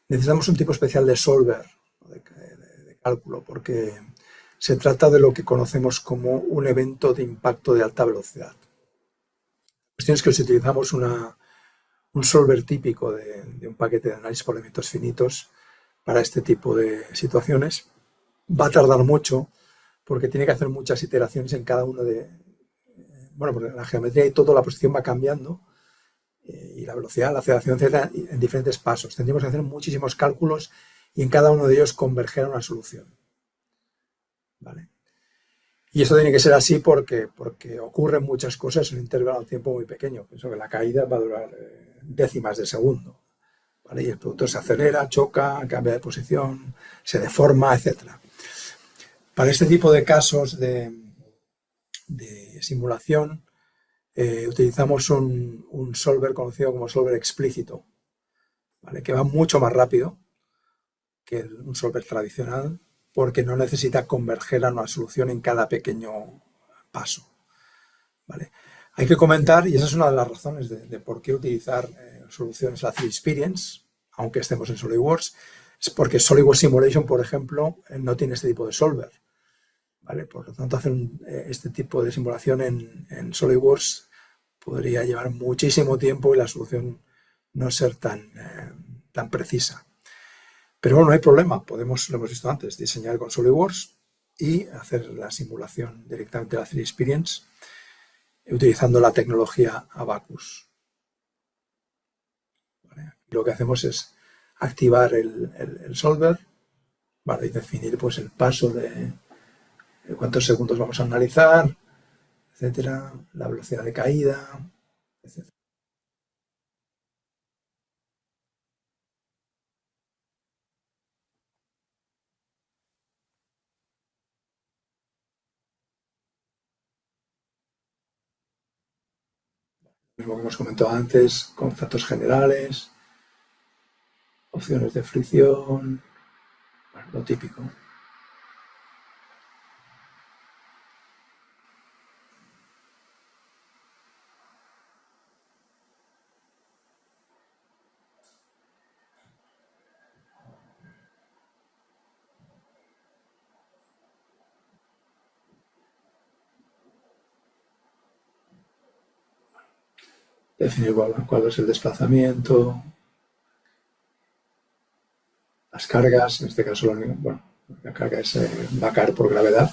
Speaker 1: necesitamos un tipo especial de solver, de cálculo, porque se trata de lo que conocemos como un evento de impacto de alta velocidad. La cuestión es que si utilizamos un solver típico de un paquete de análisis por elementos finitos para este tipo de situaciones, va a tardar mucho porque tiene que hacer muchas iteraciones en cada uno de... Bueno, porque la geometría y todo, la posición va cambiando y la velocidad, la aceleración, etcétera, en diferentes pasos. Tendríamos que hacer muchísimos cálculos y en cada uno de ellos converger a una solución, ¿vale? Y esto tiene que ser así porque ocurren muchas cosas en un intervalo de tiempo muy pequeño. Pienso que la caída va a durar décimas de segundo, ¿vale? Y el producto se acelera, choca, cambia de posición, se deforma, etcétera. Para este tipo de casos de simulación, utilizamos un solver conocido como solver explícito, ¿vale? Que va mucho más rápido que un solver tradicional porque no necesita converger a una solución en cada pequeño paso, ¿vale? Hay que comentar, y esa es una de las razones de por qué utilizar soluciones la 3Experience, aunque estemos en SolidWorks, es porque SolidWorks Simulation, por ejemplo, no tiene este tipo de solver, ¿vale? Por lo tanto, hacer este tipo de simulación en SolidWorks podría llevar muchísimo tiempo y la solución no ser tan precisa. Pero bueno, no hay problema, podemos, lo hemos visto antes, diseñar con SolidWorks y hacer la simulación directamente de la 3Experience utilizando la tecnología Abaqus. ¿Vale? Lo que hacemos es activar el solver, ¿vale? Y definir pues, el paso de cuántos segundos vamos a analizar, etcétera, la velocidad de caída, etcétera. Lo mismo que hemos comentado antes, conceptos generales, opciones de fricción, bueno, lo típico. Definir cuál es el desplazamiento, las cargas, en este caso, bueno, la carga va a caer por gravedad.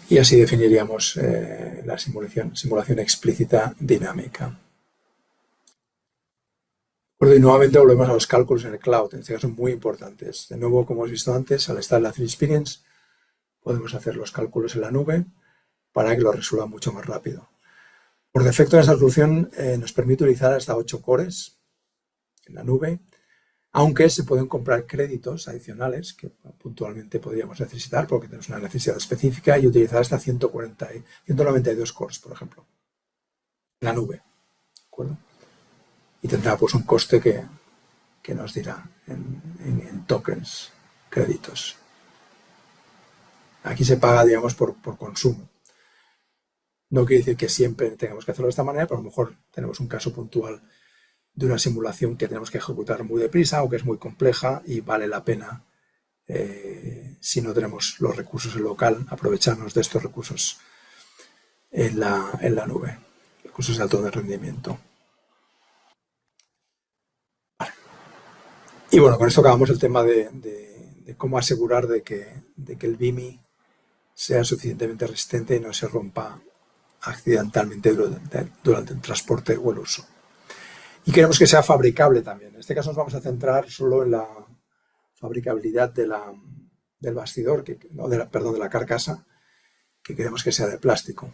Speaker 1: Y así definiríamos la simulación explícita dinámica. Bueno, y nuevamente volvemos a los cálculos en el cloud, en este caso muy importantes. De nuevo, como hemos visto antes, al estar en la 3Experience, podemos hacer los cálculos en la nube para que lo resuelva mucho más rápido. Por defecto, esta solución nos permite utilizar hasta 8 cores, la nube, aunque se pueden comprar créditos adicionales que puntualmente podríamos necesitar porque tenemos una necesidad específica y utilizar hasta 192 cores, por ejemplo, en la nube. ¿De acuerdo? Y tendrá pues un coste que nos dirá en tokens, créditos. Aquí se paga, digamos, por consumo. No quiere decir que siempre tengamos que hacerlo de esta manera, pero a lo mejor tenemos un caso puntual de una simulación que tenemos que ejecutar muy deprisa o que es muy compleja y vale la pena, si no tenemos los recursos en local, aprovecharnos de estos recursos en la nube, recursos de alto rendimiento. Vale. Y bueno, con esto acabamos el tema de cómo asegurar de que el BIMI sea suficientemente resistente y no se rompa accidentalmente durante el transporte o el uso. Y queremos que sea fabricable también. En este caso nos vamos a centrar solo en la fabricabilidad del bastidor, de la carcasa, que queremos que sea de plástico.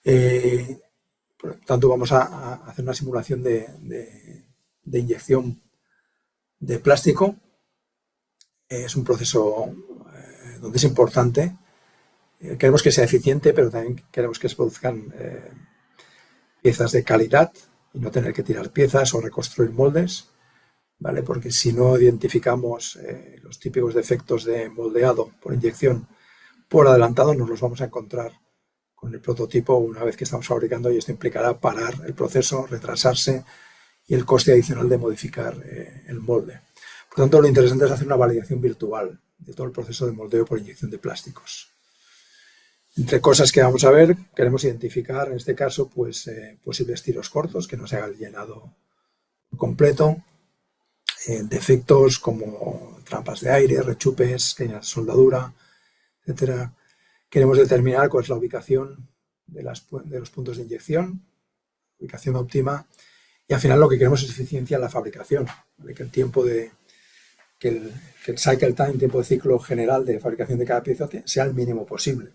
Speaker 1: Por lo tanto, vamos a hacer una simulación de inyección de plástico. Es un proceso donde es importante. Queremos que sea eficiente, pero también queremos que se produzcan piezas de calidad y no tener que tirar piezas o reconstruir moldes, ¿vale? Porque si no identificamos los típicos defectos de moldeado por inyección por adelantado, nos los vamos a encontrar con el prototipo una vez que estamos fabricando y esto implicará parar el proceso, retrasarse y el coste adicional de modificar el molde. Por tanto, lo interesante es hacer una validación virtual de todo el proceso de moldeo por inyección de plásticos. Entre cosas que vamos a ver, queremos identificar en este caso pues, posibles tiros cortos, que no se haga el llenado completo, defectos como trampas de aire, rechupes, líneas de soldadura, etc. Queremos determinar cuál es la ubicación de los puntos de inyección, ubicación óptima, y al final lo que queremos es eficiencia en la fabricación, ¿vale? Que el tiempo que el cycle time, tiempo de ciclo general de fabricación de cada pieza sea el mínimo posible.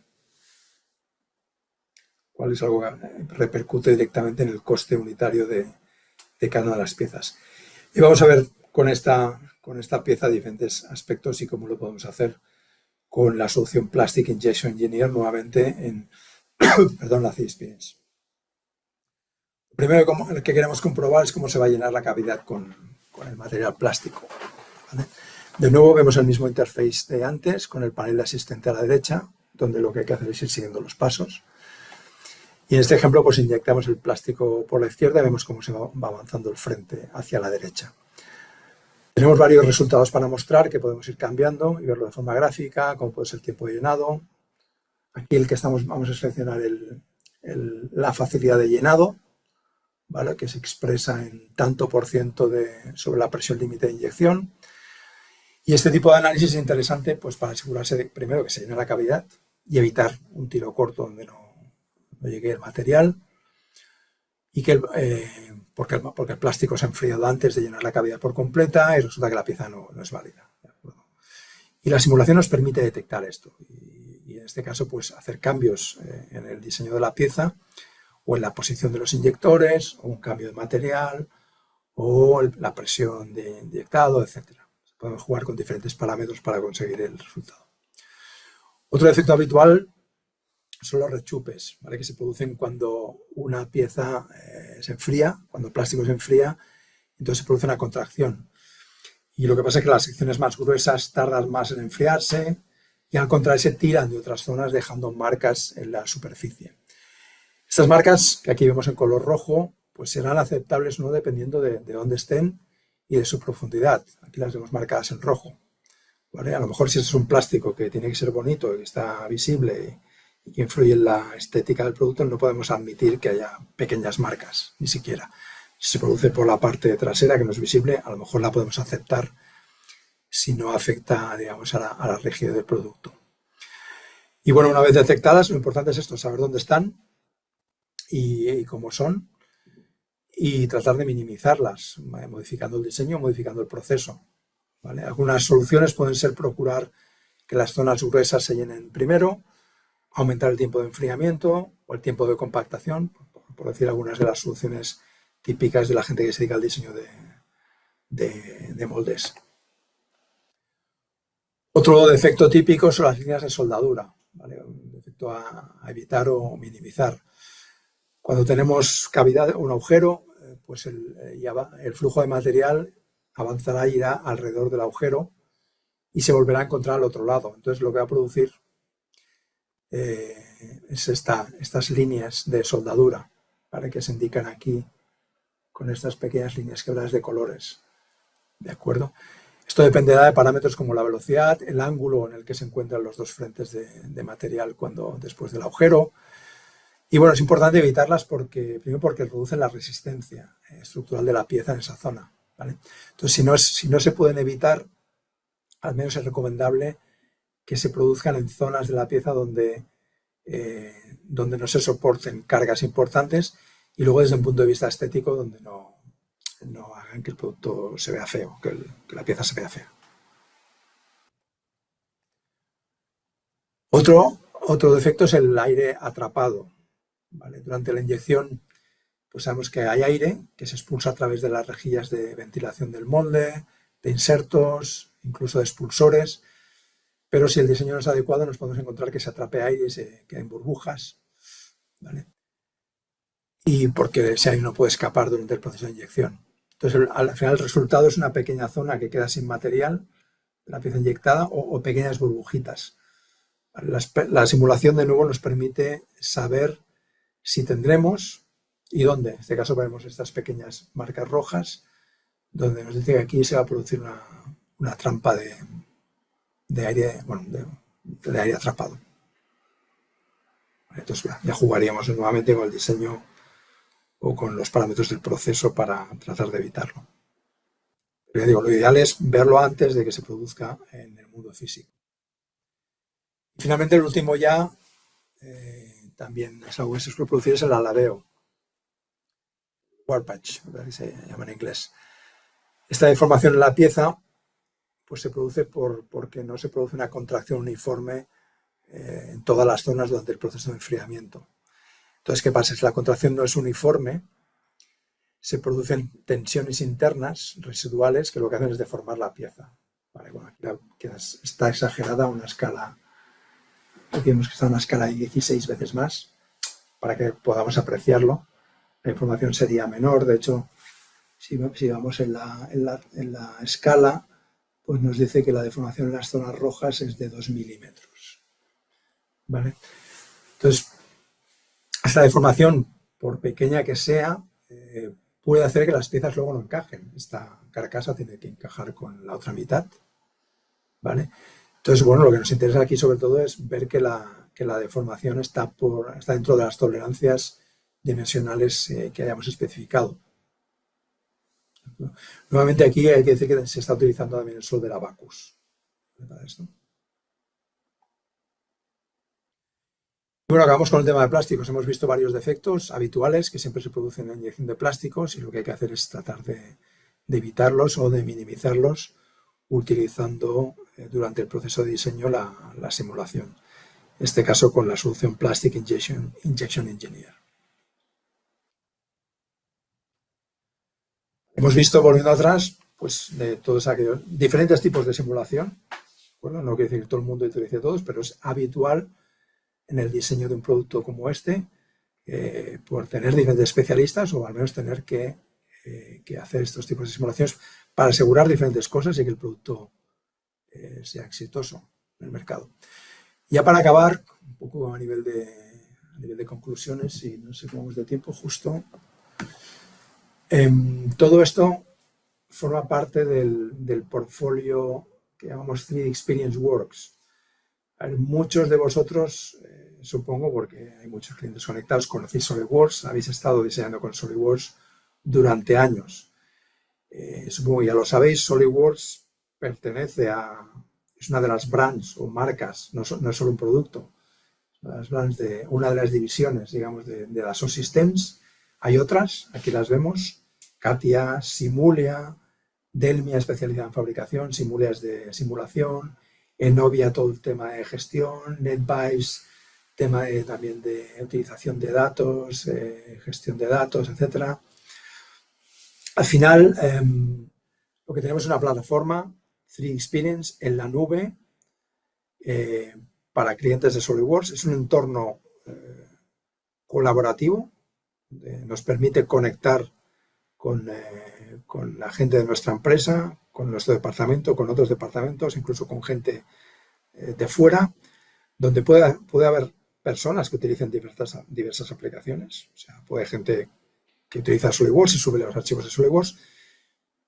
Speaker 1: Cuál es algo que repercute directamente en el coste unitario de cada una de las piezas. Y vamos a ver con esta pieza diferentes aspectos y cómo lo podemos hacer con la solución Plastic Injection Engineer nuevamente en la C-Experience. Lo primero que queremos comprobar es cómo se va a llenar la cavidad con el material plástico, ¿vale? De nuevo vemos el mismo interface de antes con el panel de asistente a la derecha, donde lo que hay que hacer es ir siguiendo los pasos. Y en este ejemplo pues inyectamos el plástico por la izquierda y vemos cómo se va avanzando el frente hacia la derecha. Tenemos varios resultados para mostrar que podemos ir cambiando y verlo de forma gráfica, como puede ser el tiempo de llenado. Aquí vamos a seleccionar la facilidad de llenado, ¿vale? Que se expresa en tanto por ciento sobre la presión límite de inyección. Y este tipo de análisis es interesante pues, para asegurarse primero que se llene la cavidad y evitar un tiro corto donde no llegue el material y porque el plástico se ha enfriado antes de llenar la cavidad por completa y resulta que la pieza no es válida. Y la simulación nos permite detectar esto y en este caso pues hacer cambios en el diseño de la pieza o en la posición de los inyectores o un cambio de material o la presión de inyectado, etc. Podemos jugar con diferentes parámetros para conseguir el resultado. Otro efecto habitual son los rechupes, ¿vale? Que se producen cuando una pieza se enfría, cuando el plástico se enfría, entonces se produce una contracción. Y lo que pasa es que las secciones más gruesas tardan más en enfriarse y al contraerse tiran de otras zonas dejando marcas en la superficie. Estas marcas, que aquí vemos en color rojo, pues serán aceptables no dependiendo de dónde estén y de su profundidad. Aquí las vemos marcadas en rojo, ¿vale? A lo mejor si esto es un plástico que tiene que ser bonito y que está visible y que influye en la estética del producto, no podemos admitir que haya pequeñas marcas, ni siquiera. Si se produce por la parte trasera, que no es visible, a lo mejor la podemos aceptar si no afecta, digamos, a la rigidez del producto. Y bueno, una vez detectadas, lo importante es esto, saber dónde están y cómo son y tratar de minimizarlas, modificando el diseño, modificando el proceso, ¿vale? Algunas soluciones pueden ser procurar que las zonas gruesas se llenen primero, aumentar el tiempo de enfriamiento o el tiempo de compactación, por decir algunas de las soluciones típicas de la gente que se dedica al diseño de moldes. Otro defecto típico son las líneas de soldadura, ¿vale? Un defecto a evitar o minimizar. Cuando tenemos cavidad, un agujero, pues el flujo de material avanzará y irá alrededor del agujero y se volverá a encontrar al otro lado. Entonces lo que va a producir es estas líneas de soldadura, ¿vale? Que se indican aquí con estas pequeñas líneas quebradas de colores. ¿De acuerdo? Esto dependerá de parámetros como la velocidad, el ángulo en el que se encuentran los dos frentes de material después del agujero. Y bueno, es importante evitarlas primero porque reducen la resistencia estructural de la pieza en esa zona, ¿vale? Entonces, si no se pueden evitar, al menos es recomendable que se produzcan en zonas de la pieza donde no se soporten cargas importantes y luego desde un punto de vista estético donde no hagan que el producto se vea feo, que la pieza se vea fea. Otro defecto es el aire atrapado, ¿vale? Durante la inyección, pues sabemos que hay aire que se expulsa a través de las rejillas de ventilación del molde, de insertos, incluso de expulsores, pero si el diseño no es adecuado nos podemos encontrar que se atrape aire y se queden burbujas, ¿vale? Y porque ese aire no puede escapar durante el proceso de inyección. Entonces, al final el resultado es una pequeña zona que queda sin material de la pieza inyectada o pequeñas burbujitas. La simulación, de nuevo, nos permite saber si tendremos y dónde. En este caso vemos estas pequeñas marcas rojas, donde nos dice que aquí se va a producir una trampa de aire, bueno, de aire atrapado. Entonces ya jugaríamos nuevamente con el diseño o con los parámetros del proceso para tratar de evitarlo. Pero ya digo, lo ideal es verlo antes de que se produzca en el mundo físico. Y finalmente, el último ya, también es algo que se suele producir, es el alabeo. Warpage, que se llama en inglés. Esta deformación en la pieza pues se produce porque no se produce una contracción uniforme en todas las zonas durante el proceso de enfriamiento. Entonces, ¿qué pasa? Si la contracción no es uniforme, se producen tensiones internas residuales que lo que hacen es deformar la pieza. Vale, bueno, aquí está exagerada a una escala, aquí vemos que está a una escala de 16 veces más, para que podamos apreciarlo. La información sería menor, de hecho, si vamos en la escala, pues nos dice que la deformación en las zonas rojas es de 2 milímetros. ¿Vale? Entonces, esta deformación, por pequeña que sea, puede hacer que las piezas luego no encajen. Esta carcasa tiene que encajar con la otra mitad. ¿Vale? Entonces, bueno, lo que nos interesa aquí sobre todo es ver que la deformación está dentro de las tolerancias dimensionales que hayamos especificado. Nuevamente aquí hay que decir que se está utilizando también el solder Abaqus para esto. Bueno, acabamos con el tema de plásticos. Hemos visto varios defectos habituales que siempre se producen en la inyección de plásticos y lo que hay que hacer es tratar de evitarlos o de minimizarlos utilizando durante el proceso de diseño la simulación. En este caso con la solución Plastic Injection Engineer. Hemos visto, volviendo atrás, pues de todos aquellos diferentes tipos de simulación. Bueno, no quiere decir que todo el mundo utilice todos, pero es habitual en el diseño de un producto como este, por tener diferentes especialistas o al menos tener que hacer estos tipos de simulaciones para asegurar diferentes cosas y que el producto sea exitoso en el mercado. Ya para acabar, un poco a nivel de conclusiones, y no sé cómo vamos de tiempo justo, todo esto forma parte del portfolio que llamamos 3D Experience Works. Muchos de vosotros, supongo, porque hay muchos clientes conectados, conocéis SolidWorks, habéis estado diseñando con SolidWorks durante años. Supongo que ya lo sabéis, SolidWorks es una de las brands o marcas, no es solo un producto, una de las divisiones, digamos, de las Dassault Systems. Hay otras, aquí las vemos, CATIA, Simulia, Delmia especializada en fabricación, Simulia es de simulación, Enovia todo el tema de gestión, NetVibes, también de utilización de datos, gestión de datos, etcétera. Al final, lo que tenemos es una plataforma 3Experience en la nube para clientes de SolidWorks. Es un entorno colaborativo, nos permite conectar con la gente de nuestra empresa, con nuestro departamento, con otros departamentos, incluso con gente de fuera, donde puede haber personas que utilicen diversas aplicaciones. O sea, puede haber gente que utiliza SolidWorks y sube los archivos de SolidWorks.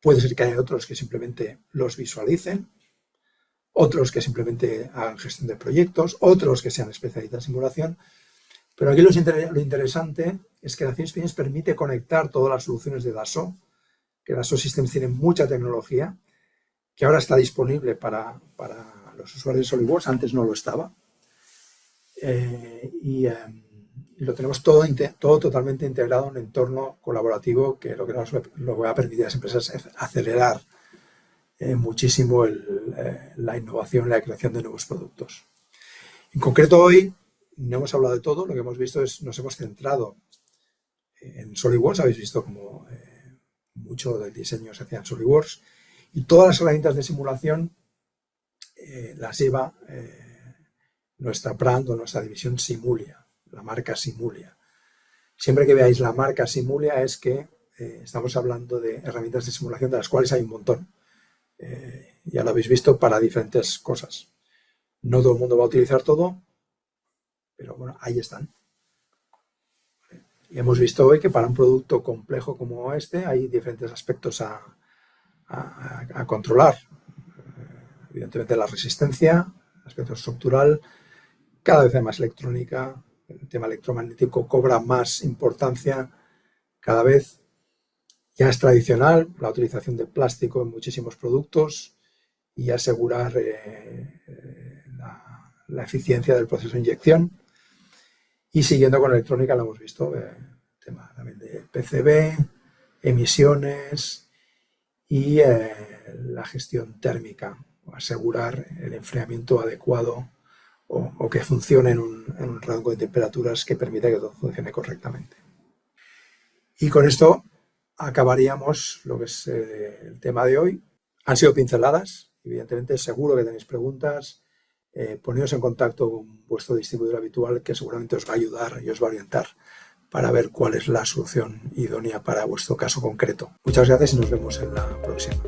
Speaker 1: Puede ser que haya otros que simplemente los visualicen, otros que simplemente hagan gestión de proyectos, otros que sean especialistas en simulación. Pero aquí lo interesante es que la 3Experience permite conectar todas las soluciones de Dassault, que Dassault Systems tiene mucha tecnología, que ahora está disponible para los usuarios de SolidWorks, antes no lo estaba. Y lo tenemos todo totalmente integrado en un entorno colaborativo que lo que va a permitir a las empresas es acelerar muchísimo la innovación y la creación de nuevos productos. En concreto, hoy no hemos hablado de todo, lo que hemos visto nos hemos centrado en SolidWorks. Habéis visto como mucho del diseño se hacía en SolidWorks, y todas las herramientas de simulación las lleva nuestra brand o nuestra división Simulia, la marca Simulia. Siempre que veáis la marca Simulia es que estamos hablando de herramientas de simulación, de las cuales hay un montón. Ya lo habéis visto para diferentes cosas. No todo el mundo va a utilizar todo, pero bueno, ahí están. Y hemos visto hoy que para un producto complejo como este hay diferentes aspectos a controlar. Evidentemente la resistencia, el aspecto estructural, cada vez hay más electrónica, el tema electromagnético cobra más importancia cada vez. Ya es tradicional la utilización de plástico en muchísimos productos y asegurar la eficiencia del proceso de inyección. Y siguiendo con electrónica, lo hemos visto, tema también de PCB, emisiones y la gestión térmica, asegurar el enfriamiento adecuado o que funcione en un rango de temperaturas que permita que todo funcione correctamente. Y con esto acabaríamos lo que es el tema de hoy. Han sido pinceladas, evidentemente seguro que tenéis preguntas. Poneos en contacto con vuestro distribuidor habitual, que seguramente os va a ayudar y os va a orientar para ver cuál es la solución idónea para vuestro caso concreto. Muchas gracias y nos vemos en la próxima.